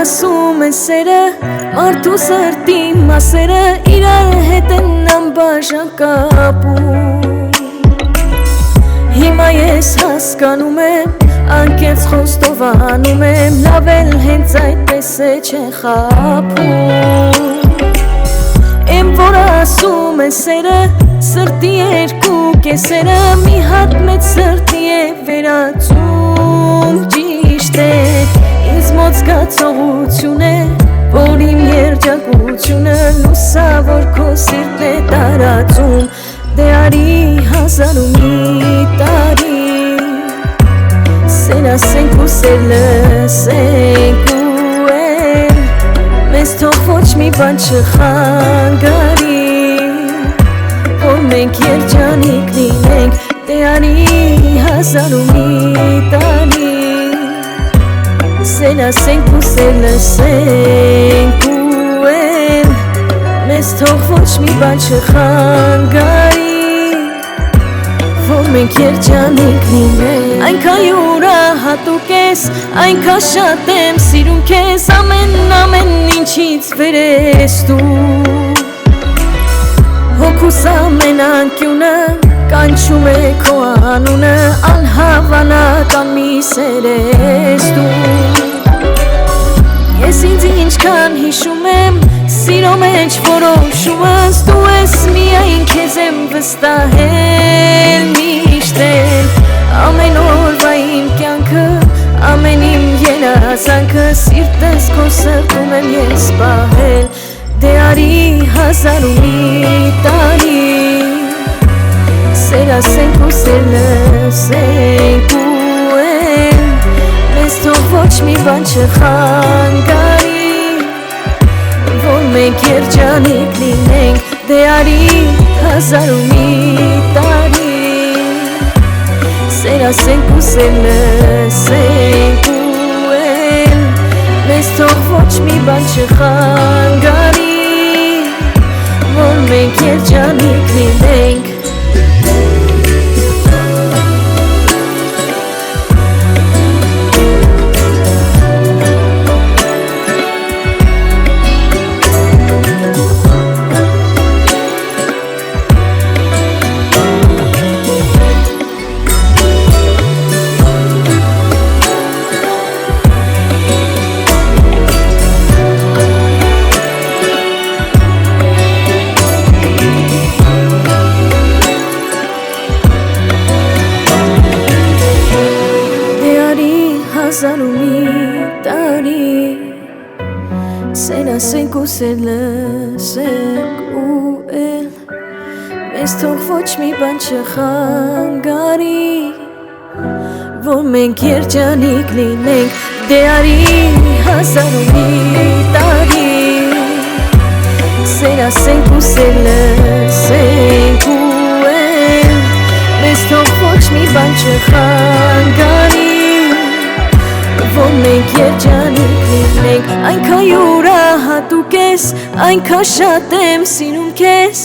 ասում է սերը մարդու սրտի մասերը իրար հետ են անբաժան կապում Հիմա ես հասկանում եմ անկեղծ խոստովանում եմ լավ էլ հենց այդպես է չեն խաբում Եմ որ ասում է սերը սրտի երկու կեսերը մի հատ մեծ սրտի է վերածում Ճիշտ է ինձ մոտ զգացողություն է որ իմ երջանկությունը լուսավոր քո սիրտն է տարածում Դե արի հազար ու մի տարի Սեն ասենք ու սեր լսենք ու էլ Մեզ թող ոչ մի բան չխանգարի Որ մենք երջանիկ լինենք Դե արի հազար ու մի տարի Սեն ասենք ու սեր լսենք ու էլ Մեզ թող ոչ մի բան չխանգարի Որ մենք երջանիկ լինենք Այնքան յուրահատուկ ես Այնքան շատ եմ սիրում քեզ Ամեն ինչից վեր ես դու Հոգուս ամեն անկյունը Կանչում է քո անունը Անհավանական մի սեր ես դու Ես ինձ ինչքան հիշում եմ Սիրո մեջ որոշումս Դու ես միայն քեզ եմ վստահել Միշտ էլ ամեն օրվա իմ կյանքը Ամեն իմ երազանքը Սիրտս քո սրտում եմ ես պահել Դե արի հազար ու մի տարի Սեր ասենք ու սեր լսենք ու էլ Մեզ թող ոչ մի բան չխանգարի Որ մենք երջանիկ լինենք Դե արի հազար ու մի տարի Սեր ասենք ու սեր լսենք ու էլ Մեզ թող ոչ մի բան չխանգարի Որ մենք երջանիկ լինենք Հազար ու մի տարի Սեր ասենք ու սեր լսենք ու էլ Մեզ թող ոչ մի բան չխանգարի Որ մենք երջանիկ լինենք Դե արի հազար ու մի տարի Սեր ասենք ու սեր լսենք ու էլ Մեզ թող ոչ մի բան չխանգարի Որ մենք երջանիկ լինենք Այնքան յուրահատուկ ես Այնքան շատ եմ սիրում քեզ